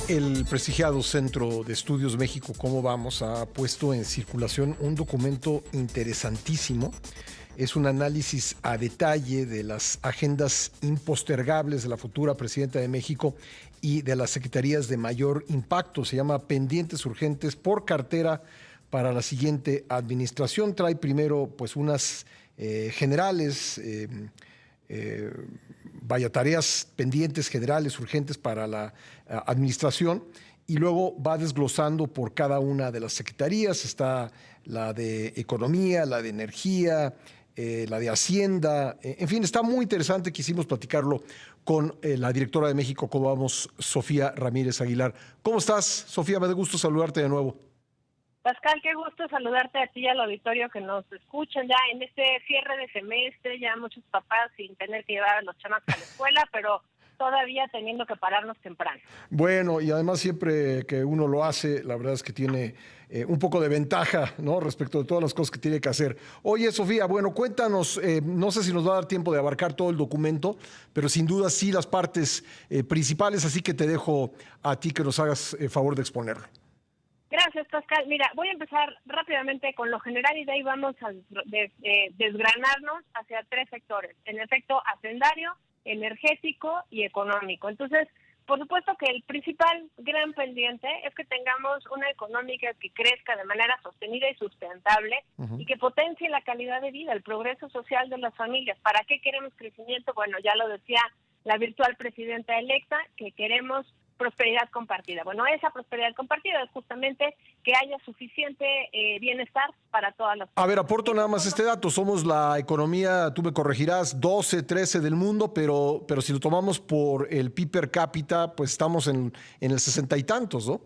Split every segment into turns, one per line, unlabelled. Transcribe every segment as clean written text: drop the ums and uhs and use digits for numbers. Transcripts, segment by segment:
El prestigiado Centro de Estudios México ¿Cómo vamos? Ha puesto en circulación un documento interesantísimo. Es un análisis a detalle de las agendas impostergables de la futura presidenta de México y de las secretarías de mayor impacto. Se llama Pendientes Urgentes por Cartera para la siguiente administración. Trae primero pues unas generales, tareas pendientes generales, urgentes para la administración, y luego va desglosando por cada una de las secretarías. Está la de Economía, la de Energía, la de Hacienda, en fin, está muy interesante. Quisimos platicarlo con la directora de México ¿Cómo vamos?, Sofía Ramírez Aguilar. ¿Cómo estás, Sofía? Me da gusto saludarte de nuevo.
Pascal, qué gusto saludarte a ti y al auditorio que nos escuchan ya en este cierre de semestre, ya muchos papás sin tener que llevar a los chamacos a la escuela, pero todavía teniendo que pararnos temprano.
Bueno, y además siempre que uno lo hace, la verdad es que tiene un poco de ventaja, ¿no?, respecto de todas las cosas que tiene que hacer. Oye, Sofía, bueno, cuéntanos, no sé si nos va a dar tiempo de abarcar todo el documento, pero sin duda sí las partes principales, así que te dejo a ti que nos hagas favor de exponerlo.
Gracias, Pascal. Mira, voy a empezar rápidamente con lo general y de ahí vamos a desgranarnos hacia tres sectores: en efecto hacendario, energético y económico. Entonces, por supuesto que el principal gran pendiente es que tengamos una económica que crezca de manera sostenida y sustentable y que potencie la calidad de vida, el progreso social de las familias. ¿Para qué queremos crecimiento? Bueno, ya lo decía la virtual presidenta electa, que queremos prosperidad compartida. Bueno, esa prosperidad compartida es justamente que haya suficiente bienestar para todas las personas.
A ver, aporto nada más este dato. Somos la economía, tú me corregirás, 12, 13 del mundo, pero si lo tomamos por el PIB per cápita, pues estamos en el 60 y tantos, ¿no?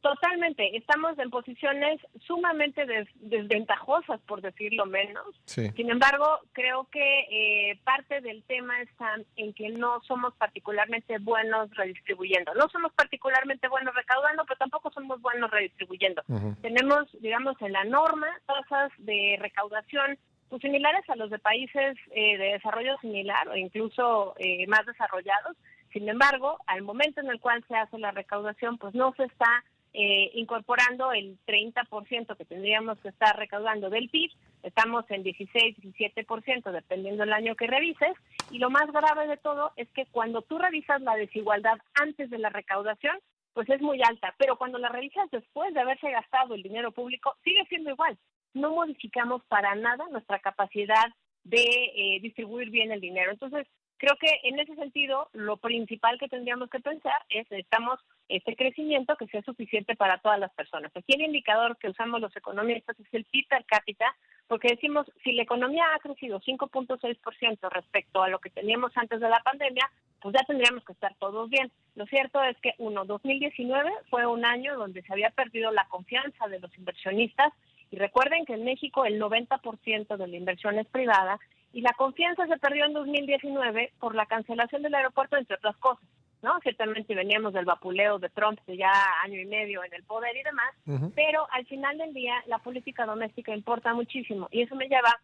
Totalmente, estamos en posiciones sumamente desventajosas, por decirlo menos.
Sí.
Sin embargo, creo que parte del tema está en que no somos particularmente buenos redistribuyendo. No somos particularmente buenos recaudando, pero tampoco somos buenos redistribuyendo. Tenemos, digamos, en la norma, tasas de recaudación pues similares a los de países de desarrollo similar o incluso más desarrollados. Sin embargo, al momento en el cual se hace la recaudación, pues no se está incorporando el 30% que tendríamos que estar recaudando del PIB. Estamos en 16, 17%, dependiendo del año que revises. Y lo más grave de todo es que cuando tú revisas la desigualdad antes de la recaudación, pues es muy alta. Pero cuando la revisas después de haberse gastado el dinero público, sigue siendo igual. No modificamos para nada nuestra capacidad de distribuir bien el dinero. Entonces, creo que en ese sentido, lo principal que tendríamos que pensar es necesitamos este crecimiento que sea suficiente para todas las personas. Aquí el indicador que usamos los economistas es el PIB per cápita, porque decimos, si la economía ha crecido 5.6% respecto a lo que teníamos antes de la pandemia, pues ya tendríamos que estar todos bien. Lo cierto es que, 2019 fue un año donde se había perdido la confianza de los inversionistas, y recuerden que en México el 90% de la inversión es privada, y la confianza se perdió en 2019 por la cancelación del aeropuerto, entre otras cosas, ¿no? Ciertamente veníamos del vapuleo de Trump de ya año y medio en el poder y demás, pero al final del día la política doméstica importa muchísimo, y eso me lleva,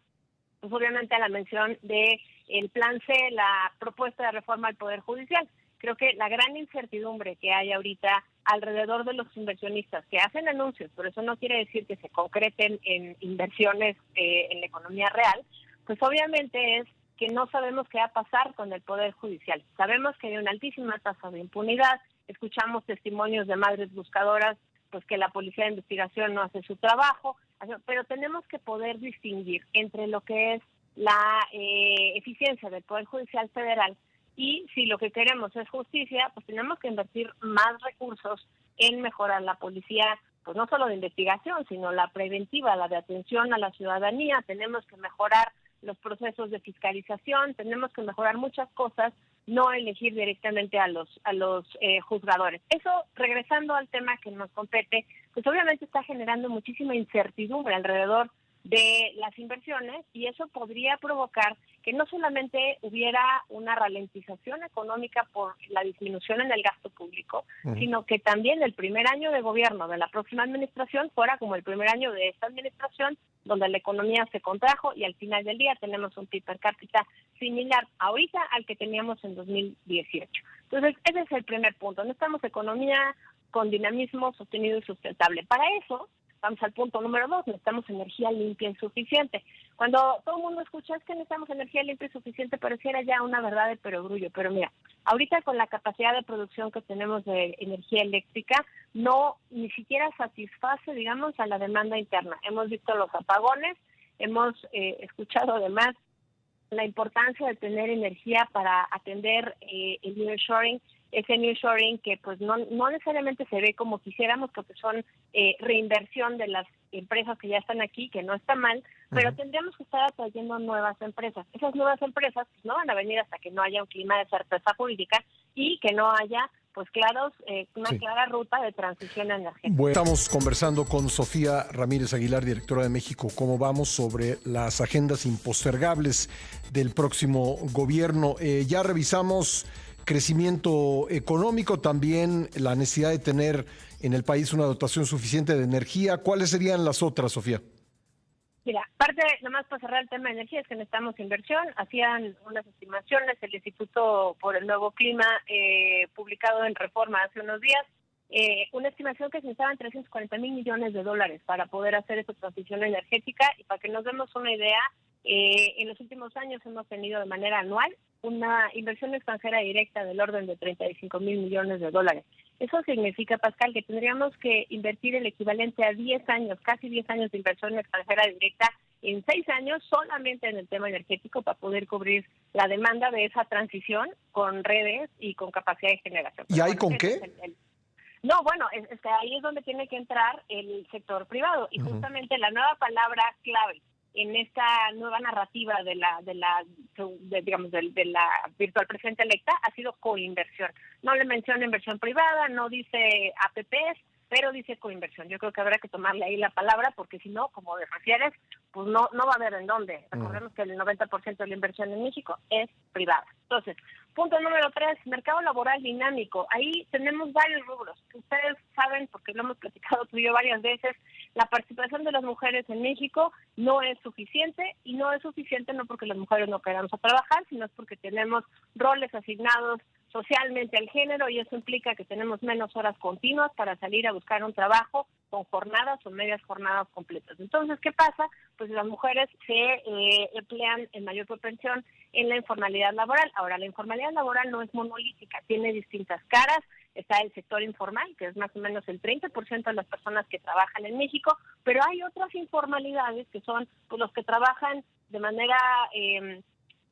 pues obviamente, a la mención de el plan C, la propuesta de reforma al Poder Judicial. Creo que la gran incertidumbre que hay ahorita alrededor de los inversionistas que hacen anuncios, pero eso no quiere decir que se concreten en inversiones en la economía real, pues obviamente es que no sabemos qué va a pasar con el Poder Judicial. Sabemos que hay una altísima tasa de impunidad, escuchamos testimonios de madres buscadoras, pues que la Policía de Investigación no hace su trabajo, pero tenemos que poder distinguir entre lo que es la eficiencia del Poder Judicial federal y si lo que queremos es justicia, pues tenemos que invertir más recursos en mejorar la policía, pues no solo de investigación, sino la preventiva, la de atención a la ciudadanía. Tenemos que mejorar los procesos de fiscalización, tenemos que mejorar muchas cosas, no elegir directamente a los juzgadores. Eso, regresando al tema que nos compete, pues obviamente está generando muchísima incertidumbre alrededor de las inversiones, y eso podría provocar que no solamente hubiera una ralentización económica por la disminución en el gasto público, sino que también el primer año de gobierno de la próxima administración fuera como el primer año de esta administración, donde la economía se contrajo y al final del día tenemos un PIB per cápita similar ahorita al que teníamos en 2018. Entonces, ese es el primer punto. Necesitamos economía con dinamismo sostenido y sustentable. Para eso, vamos al punto número 2, necesitamos energía limpia y suficiente. Cuando todo el mundo escucha es que necesitamos energía limpia y suficiente, pareciera ya una verdad de perogrullo. Pero mira, ahorita con la capacidad de producción que tenemos de energía eléctrica, no ni siquiera satisface, digamos, a la demanda interna. Hemos visto los apagones, hemos escuchado además la importancia de tener energía para atender el nearshoring, ese nearshoring que pues no necesariamente se ve como quisiéramos, porque son reinversión de las empresas que ya están aquí, que no está mal, pero tendríamos que estar atrayendo nuevas empresas. Esas nuevas empresas pues, no van a venir hasta que no haya un clima de certeza jurídica y que no haya pues una clara ruta de transición energética.
Bueno, estamos conversando con Sofía Ramírez Aguilar, directora de México ¿Cómo vamos?, sobre las agendas impostergables del próximo gobierno. Ya revisamos crecimiento económico, también la necesidad de tener en el país una dotación suficiente de energía. ¿Cuáles serían las otras, Sofía?
Mira, parte, nomás para cerrar el tema de energía, es que necesitamos inversión. Hacían unas estimaciones el Instituto por el Nuevo Clima, publicado en Reforma hace unos días, una estimación que se necesitaban $340 mil millones para poder hacer esta transición energética. Y para que nos demos una idea, en los últimos años hemos tenido de manera anual una inversión extranjera directa del orden de $35 mil millones. Eso significa, Pascal, que tendríamos que invertir el equivalente a 10 años, casi 10 años de inversión extranjera directa en 6 años solamente en el tema energético para poder cubrir la demanda de esa transición con redes y con capacidad de generación.
¿Y ahí con qué?
No, bueno, es que ahí es donde tiene que entrar el sector privado y justamente la nueva palabra clave en esta nueva narrativa de la virtual presidenta electa ha sido coinversión. No le menciona inversión privada, no dice APPs, pero dice coinversión. Yo creo que habrá que tomarle ahí la palabra, porque si no, como te refieres, pues no va a haber en dónde. Recordemos que el 90% de la inversión en México es privada. Entonces, punto número 3, mercado laboral dinámico. Ahí tenemos varios rubros. Ustedes saben, porque lo hemos platicado tú y yo varias veces, la participación de las mujeres en México no es suficiente, y no es suficiente no porque las mujeres no queramos a trabajar, sino es porque tenemos roles asignados socialmente al género, y eso implica que tenemos menos horas continuas para salir a buscar un trabajo con jornadas o medias jornadas completas. Entonces, ¿qué pasa? Pues las mujeres se emplean en mayor propensión en la informalidad laboral. Ahora, la informalidad laboral no es monolítica, tiene distintas caras. Está el sector informal, que es más o menos el 30% de las personas que trabajan en México, pero hay otras informalidades que son pues, los que trabajan de manera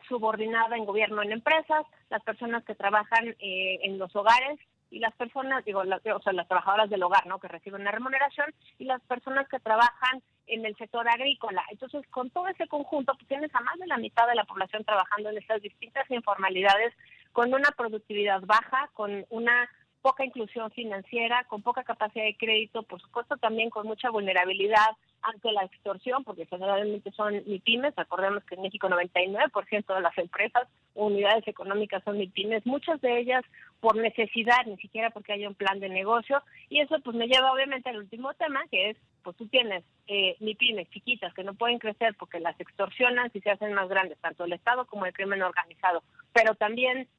subordinada en gobierno, en empresas, las personas que trabajan en los hogares y las personas, las trabajadoras del hogar, ¿no?, que reciben una remuneración, y las personas que trabajan en el sector agrícola. Entonces, con todo ese conjunto, pues tienes a más de la mitad de la población trabajando en estas distintas informalidades, con una productividad baja, con una poca inclusión financiera, con poca capacidad de crédito, por supuesto también con mucha vulnerabilidad ante la extorsión, porque generalmente son MIPYMES. Recordemos que en México 99% de las empresas o unidades económicas son MIPYMES, muchas de ellas por necesidad, ni siquiera porque haya un plan de negocio, y eso pues me lleva obviamente al último tema, que es, pues tú tienes MIPYMES chiquitas que no pueden crecer porque las extorsionan si se hacen más grandes, tanto el Estado como el crimen organizado, pero también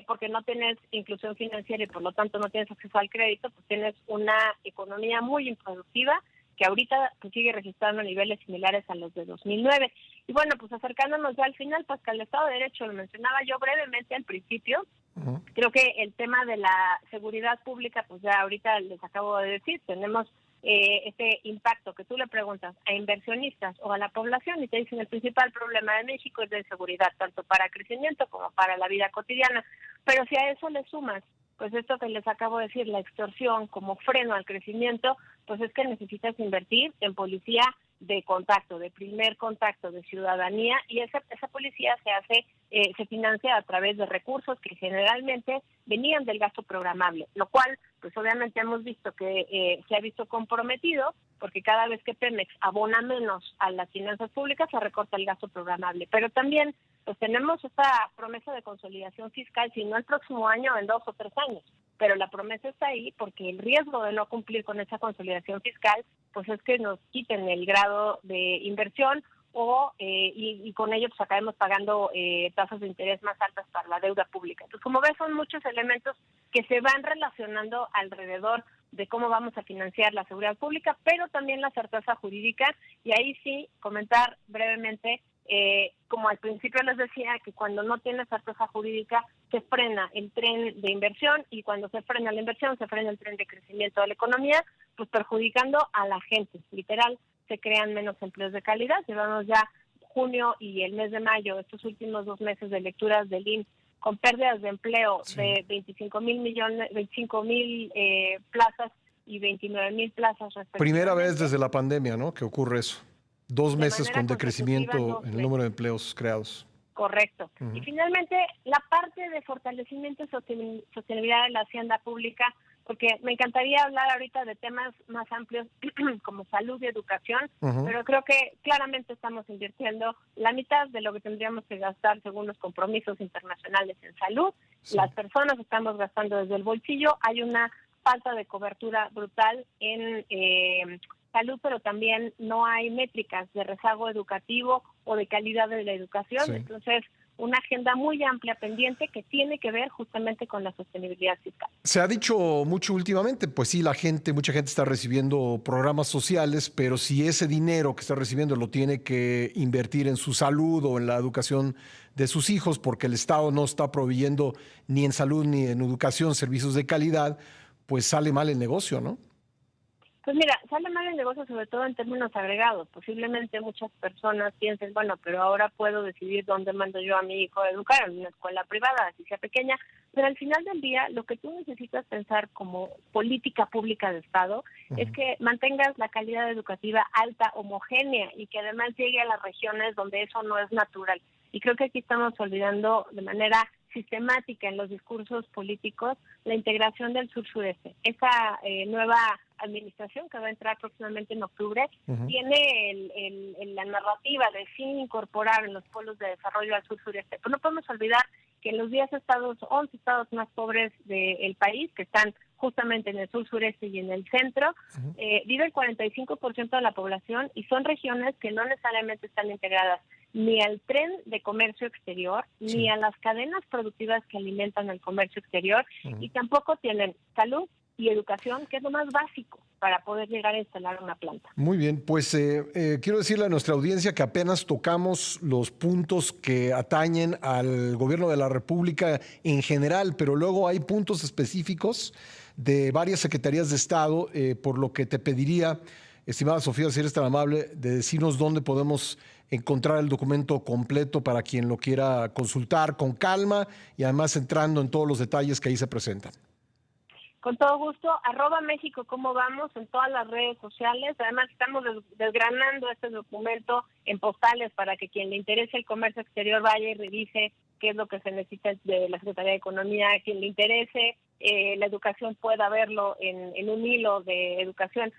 porque no tienes inclusión financiera y por lo tanto no tienes acceso al crédito, pues tienes una economía muy improductiva que ahorita pues, sigue registrando niveles similares a los de 2009. Y bueno, pues acercándonos ya al final, pues que el Estado de Derecho, lo mencionaba yo brevemente al principio, creo que el tema de la seguridad pública, pues ya ahorita les acabo de decir, tenemos este impacto que tú le preguntas a inversionistas o a la población y te dicen el principal problema de México es de seguridad, tanto para crecimiento como para la vida cotidiana. Pero si a eso le sumas pues esto que les acabo de decir, la extorsión como freno al crecimiento, pues es que necesitas invertir en policía de contacto, de primer contacto, de ciudadanía, y esa policía se financia a través de recursos que generalmente venían del gasto programable, lo cual pues obviamente hemos visto que se ha visto comprometido porque cada vez que Pemex abona menos a las finanzas públicas se recorta el gasto programable. Pero también pues tenemos esta promesa de consolidación fiscal, si no el próximo año, en 2 o 3 años. Pero la promesa está ahí porque el riesgo de no cumplir con esa consolidación fiscal pues es que nos quiten el grado de inversión y con ello pues acabemos pagando tasas de interés más altas para la deuda pública. Entonces, como ves, son muchos elementos que se van relacionando alrededor de cómo vamos a financiar la seguridad pública, pero también la certeza jurídica. Y ahí sí, comentar brevemente, como al principio les decía, que cuando no tienes certeza jurídica se frena el tren de inversión, y cuando se frena la inversión se frena el tren de crecimiento de la economía, pues perjudicando a la gente, literal. Se crean menos empleos de calidad. Llevamos ya junio y el mes de mayo, estos últimos 2 meses de lecturas del INS, con pérdidas de empleo de 25,000 plazas y 29,000 plazas respectivamente.
Primera vez desde la pandemia, ¿no?, que ocurre eso. 2 meses con decrecimiento en el número de empleos creados.
Correcto. Uh-huh. Y finalmente, la parte de fortalecimiento y sostenibilidad de la hacienda pública, porque me encantaría hablar ahorita de temas más amplios como salud y educación, uh-huh, pero creo que claramente estamos invirtiendo la mitad de lo que tendríamos que gastar según los compromisos internacionales en salud. Sí. Las personas estamos gastando desde el bolsillo. Hay una falta de cobertura brutal en salud, pero también no hay métricas de rezago educativo o de calidad de la educación. Sí. Entonces, una agenda muy amplia pendiente que tiene que ver justamente con la sostenibilidad fiscal.
Se ha dicho mucho últimamente, pues sí, mucha gente está recibiendo programas sociales, pero si ese dinero que está recibiendo lo tiene que invertir en su salud o en la educación de sus hijos, porque el Estado no está proveyendo ni en salud ni en educación servicios de calidad, pues sale mal el negocio, ¿no?
Pues mira, sale mal el negocio sobre todo en términos agregados. Posiblemente muchas personas piensen, bueno, pero ahora puedo decidir dónde mando yo a mi hijo a educar, en una escuela privada, así sea pequeña, pero al final del día lo que tú necesitas pensar como política pública de Estado es que mantengas la calidad educativa alta, homogénea, y que además llegue a las regiones donde eso no es natural. Y creo que aquí estamos olvidando de manera sistemática en los discursos políticos la integración del sur-sureste. Esa nueva administración que va a entrar próximamente en octubre tiene la narrativa de sí incorporar en los polos de desarrollo al sur-sureste. Pero no podemos olvidar que en los 11 estados más pobres del país, que están justamente en el sur-sureste y en el centro, vive el 45% de la población, y son regiones que no necesariamente están integradas ni al tren de comercio exterior, ni a las cadenas productivas que alimentan el comercio exterior, y tampoco tienen salud y educación, que es lo más básico para poder llegar a instalar una planta.
Muy bien, pues quiero decirle a nuestra audiencia que apenas tocamos los puntos que atañen al gobierno de la República en general, pero luego hay puntos específicos de varias secretarías de Estado, por lo que te pediría, estimada Sofía, si eres tan amable, de decirnos dónde podemos encontrar el documento completo para quien lo quiera consultar con calma y además entrando en todos los detalles que ahí se presentan.
Con todo gusto, @México cómo vamos en todas las redes sociales. Además, estamos desgranando este documento en postales para que quien le interese el comercio exterior vaya y revise qué es lo que se necesita de la Secretaría de Economía. Quien le interese la educación pueda verlo en un hilo de educación.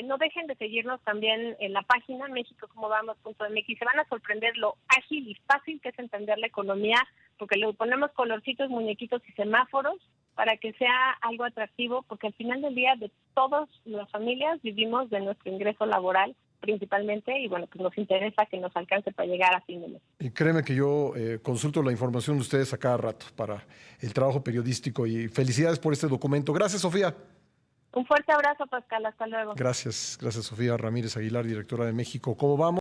No dejen de seguirnos también en la página mexicocomovamos.mx. Se van a sorprender lo ágil y fácil que es entender la economía, porque le ponemos colorcitos, muñequitos y semáforos para que sea algo atractivo, porque al final del día de todas las familias vivimos de nuestro ingreso laboral principalmente, y bueno, pues nos interesa que nos alcance para llegar a fin de mes.
Y créeme que yo consulto la información de ustedes a cada rato para el trabajo periodístico, y felicidades por este documento. Gracias, Sofía.
Un fuerte abrazo, Pascal. Hasta luego.
Gracias, Sofía Ramírez Aguilar, directora de México. ¿Cómo vamos?